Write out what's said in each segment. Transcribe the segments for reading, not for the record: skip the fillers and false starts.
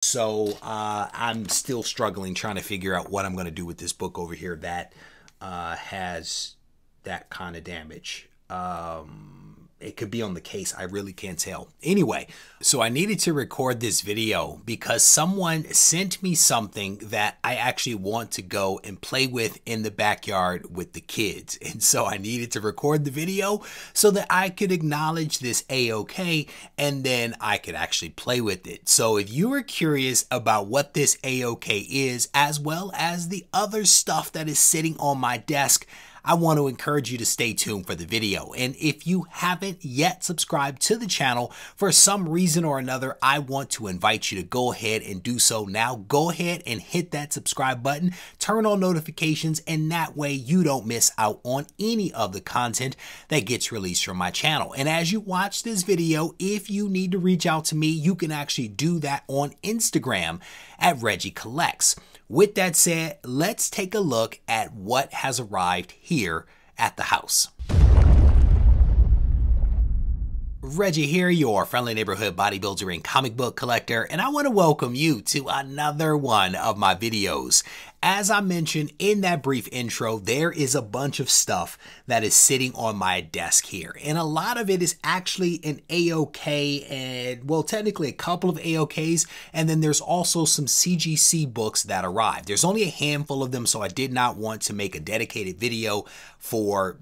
So I'm still struggling trying to figure out what I'm going to do with this book over here that has that kind of damage. It could be on the case. I really can't tell. Anyway, so I needed to record this video because someone sent me something that I actually want to go and play with in the backyard with the kids. And so I needed to record the video so that I could acknowledge this A-OK and then I could actually play with it. So if you are curious about what this A-OK is, as well as the other stuff that is sitting on my desk, I want to encourage you to stay tuned for the video. And if you haven't yet subscribed to the channel for some reason or another, I want to invite you to go ahead and do so now. Go ahead and hit that subscribe button, turn on notifications, and that way you don't miss out on any of the content that gets released from my channel. And as you watch this video, if you need to reach out to me, you can actually do that on Instagram at Regie Collects. With that said, let's take a look at what has arrived here at the house. Reggie here, your friendly neighborhood bodybuilder and comic book collector, and I want to welcome you to another one of my videos. As I mentioned in that brief intro, there is a bunch of stuff that is sitting on my desk here. And a lot of it is actually an A-OK and, well, technically a couple of A-OKs. And then there's also some CGC books that arrived. There's only a handful of them, so I did not want to make a dedicated video for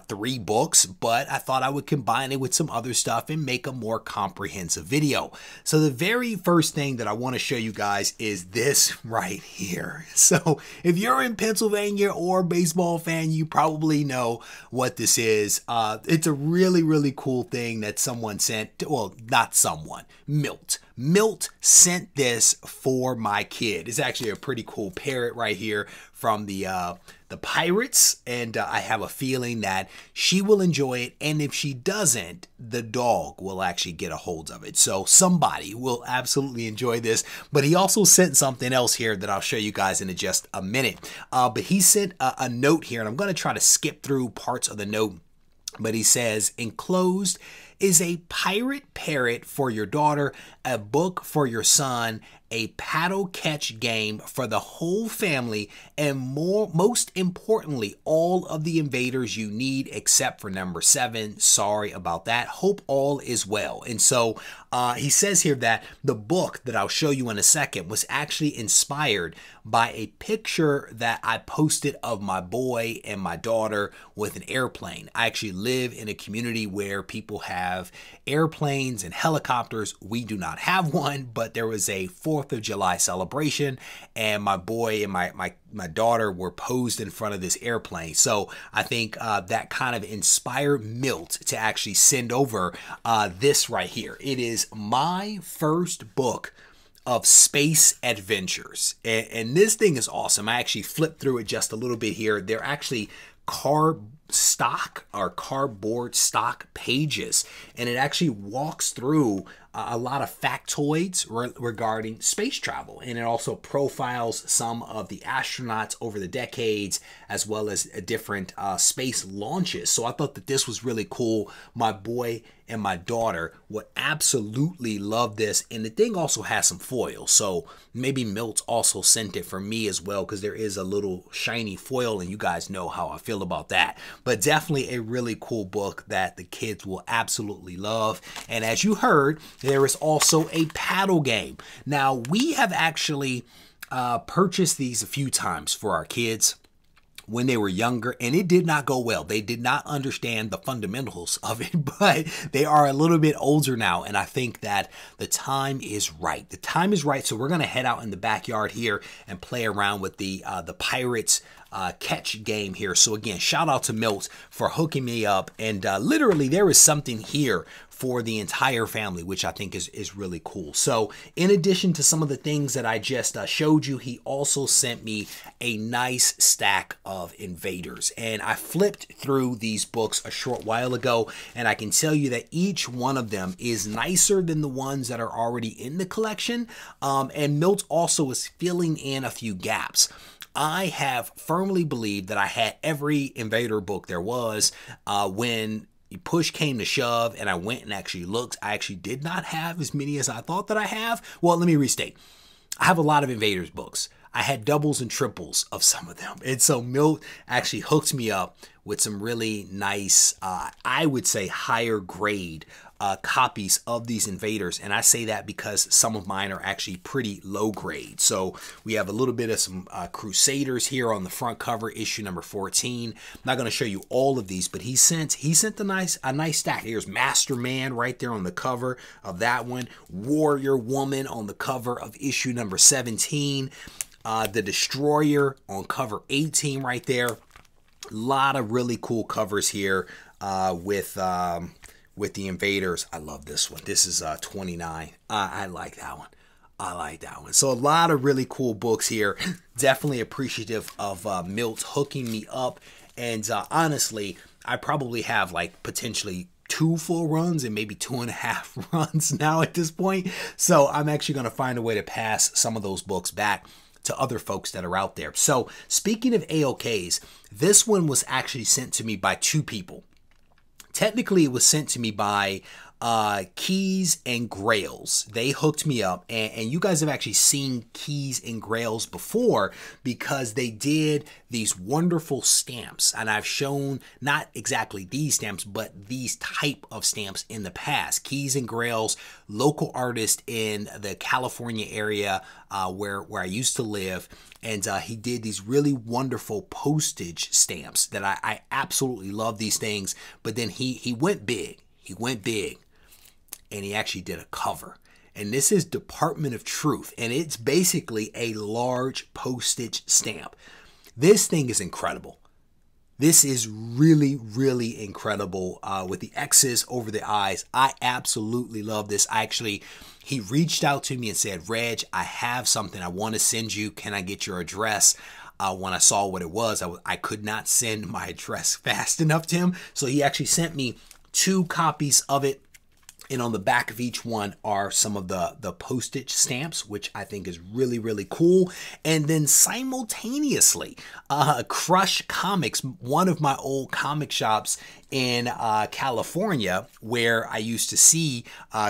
3 books, but I thought I would combine it with some other stuff and make a more comprehensive video. So the very first thing that I want to show you guys is this right here. So if you're in Pennsylvania or a baseball fan, you probably know what this is. It's a really, really cool thing that someone sent. Well, not someone, Milt. Milt sent this for my kid. It's actually a pretty cool parrot right here from the Pirates, and I have a feeling that she will enjoy it, and if she doesn't, the dog will actually get a hold of it. So somebody will absolutely enjoy this, but he also sent something else here that I'll show you guys in just a minute. But he sent a note here, and I'm going to try to skip through parts of the note, but he says, enclosed is a pirate parrot for your daughter, a book for your son, a paddle catch game for the whole family, and most importantly, all of the invaders you need except for number 7. Sorry about that. Hope all is well. And so he says here that the book that I'll show you in a second was actually inspired by a picture that I posted of my boy and my daughter with an airplane. I actually live in a community where people have airplanes and helicopters. We do not have one, but there was a 4th of July celebration, and my boy and my daughter were posed in front of this airplane. So I think that kind of inspired Milt to actually send over this right here. It is my first book of space adventures, and this thing is awesome. I actually flipped through it just a little bit here. They're actually cardboard stock pages, and it actually walks through a lot of factoids regarding space travel, and it also profiles some of the astronauts over the decades, as well as different space launches. So I thought that this was really cool. My boy and my daughter would absolutely love this, and the thing also has some foil, so maybe Milt also sent it for me as well, because there is a little shiny foil, and you guys know how I feel about that. But definitely a really cool book that the kids will absolutely love. And as you heard, there is also a paddle game. Now, we have actually purchased these a few times for our kids when they were younger, and it did not go well. They did not understand the fundamentals of it, but they are a little bit older now, and I think that the time is right. The time is right, so we're going to head out in the backyard here and play around with the Pirates catch game here. So again, shout out to Milt for hooking me up, and literally there is something here for the entire family, which I think is really cool. So in addition to some of the things that I just showed you, he also sent me a nice stack of Invaders, and I flipped through these books a short while ago, and I can tell you that each one of them is nicer than the ones that are already in the collection, and Milt also is filling in a few gaps. I have firmly believed that I had every Invader book there was. When push came to shove and I went and actually looked, I actually did not have as many as I thought that I have. Well, let me restate. I have a lot of Invaders books. I had doubles and triples of some of them. And so Milt actually hooked me up with some really nice, I would say higher grade copies of these Invaders. And I say that because some of mine are actually pretty low grade. So we have a little bit of some Crusaders here on the front cover, issue number 14. I'm not going to show you all of these, but he sent a nice stack. Here's Master Man right there on the cover of that one. Warrior Woman on the cover of issue number 17. The Destroyer on cover 18 right there. A lot of really cool covers here with the Invaders. I love this one. This is 29. I like that one. I like that one. So a lot of really cool books here. Definitely appreciative of Milt hooking me up. And honestly, I probably have like potentially 2 full runs and maybe 2.5 runs now at this point. So I'm actually going to find a way to pass some of those books back to other folks that are out there. So speaking of AOKs, this one was actually sent to me by 2 people. Technically, it was sent to me by Keys and Grails. They hooked me up, and you guys have actually seen Keys and Grails before because they did these wonderful stamps, and I've shown not exactly these stamps, but these type of stamps in the past. Keys and Grails, local artist in the California area where I used to live, and he did these really wonderful postage stamps that I absolutely love these things. But then he went big. He went big. And he actually did a cover. And this is Department of Truth. And it's basically a large postage stamp. This thing is incredible. This is really, really incredible with the X's over the I's. I absolutely love this. He reached out to me and said, Reg, I have something I want to send you. Can I get your address? When I saw what it was, I could not send my address fast enough to him. So he actually sent me 2 copies of it. And on the back of each one are some of the postage stamps, which I think is really, really cool. And then simultaneously, Crush Comics, one of my old comic shops in California, where I used to see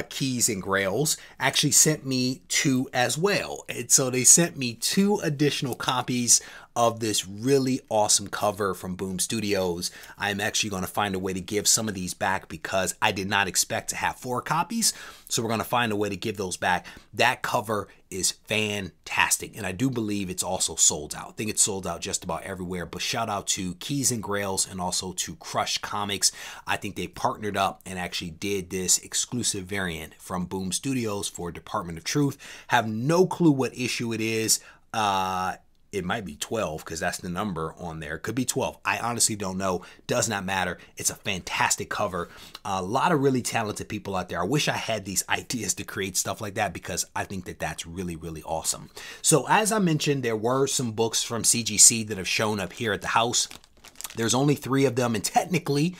Keys and Grails, actually sent me 2 as well. And so they sent me 2 additional copies of this really awesome cover from Boom Studios. I'm actually going to find a way to give some of these back because I did not expect to have 4 copies. So we're going to find a way to give those back. That cover is fantastic. And I do believe it's also sold out. I think it's sold out just about everywhere. But shout out to Keys and Grails and also to Crush Comics. I think they partnered up and actually did this exclusive variant from Boom Studios for Department of Truth. Have no clue what issue it is. It might be 12 because that's the number on there. It could be 12. I honestly don't know. Does not matter. It's a fantastic cover. A lot of really talented people out there. I wish I had these ideas to create stuff like that because I think that that's really, really awesome. So as I mentioned, there were some books from CGC that have shown up here at the house. There's only 3 of them, and technically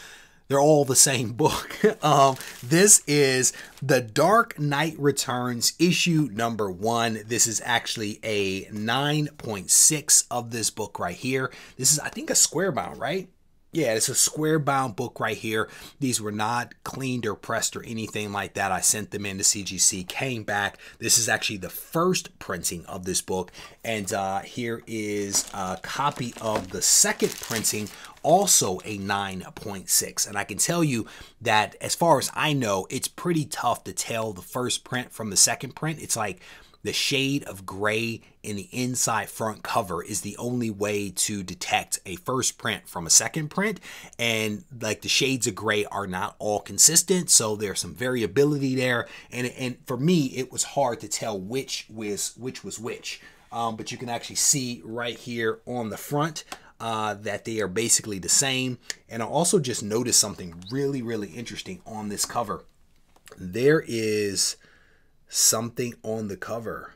they're all the same book. This is The Dark Knight Returns, issue number 1. This is actually a 9.6 of this book right here. This is, I think, a square bound, right? Yeah, it's a square bound book right here. These were not cleaned or pressed or anything like that. I sent them into CGC, came back. This is actually the first printing of this book. And here is a copy of the second printing, also a 9.6. And I can tell you that as far as I know, it's pretty tough to tell the first print from the second print. It's like the shade of gray in the inside front cover is the only way to detect a first print from a second print. And like the shades of gray are not all consistent. So there's some variability there. And for me, it was hard to tell which was which. But you can actually see right here on the front that they are basically the same. And I also just noticed something really, really interesting on this cover. There is something on the cover.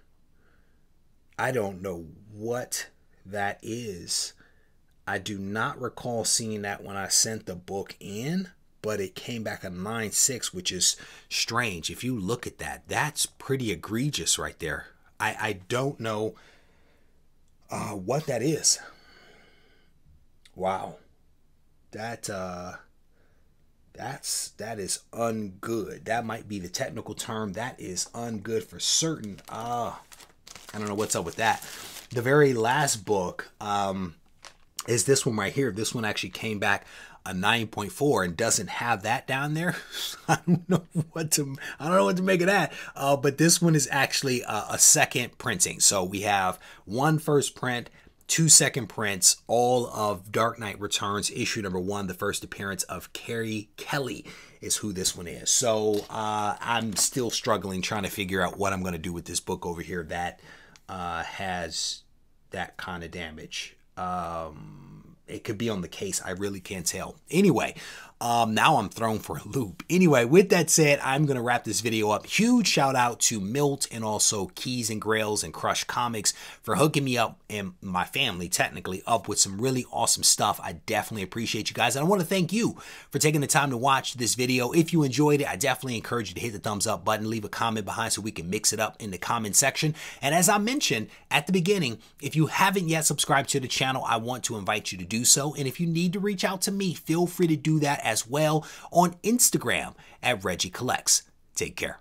I don't know what that is. I do not recall seeing that when I sent the book in, but it came back a 9.6, which is strange. If you look at that, that's pretty egregious right there. I don't know what that is. Wow. That is ungood. That might be the technical term. That is ungood for certain. I don't know what's up with that. The very last book is this one right here. This one actually came back a 9.4 and doesn't have that down there. I don't know what to make of that. But this one is actually a second printing. So we have one first print, 2 second prints, all of Dark Knight Returns issue number 1. The first appearance of Carrie Kelly is who this one is. So I'm still struggling trying to figure out what I'm going to do with this book over here that has that kind of damage. It could be on the case. I really can't tell. Anyway, now I'm thrown for a loop. Anyway, with that said, I'm going to wrap this video up. Huge shout out to Milt and also Keys and Grails and Crush Comics for hooking me up and my family technically up with some really awesome stuff. I definitely appreciate you guys. And I want to thank you for taking the time to watch this video. If you enjoyed it, I definitely encourage you to hit the thumbs up button, leave a comment behind so we can mix it up in the comment section. And as I mentioned at the beginning, if you haven't yet subscribed to the channel, I want to invite you to do so. And if you need to reach out to me, feel free to do that as well on Instagram at Regie Collects. Take care.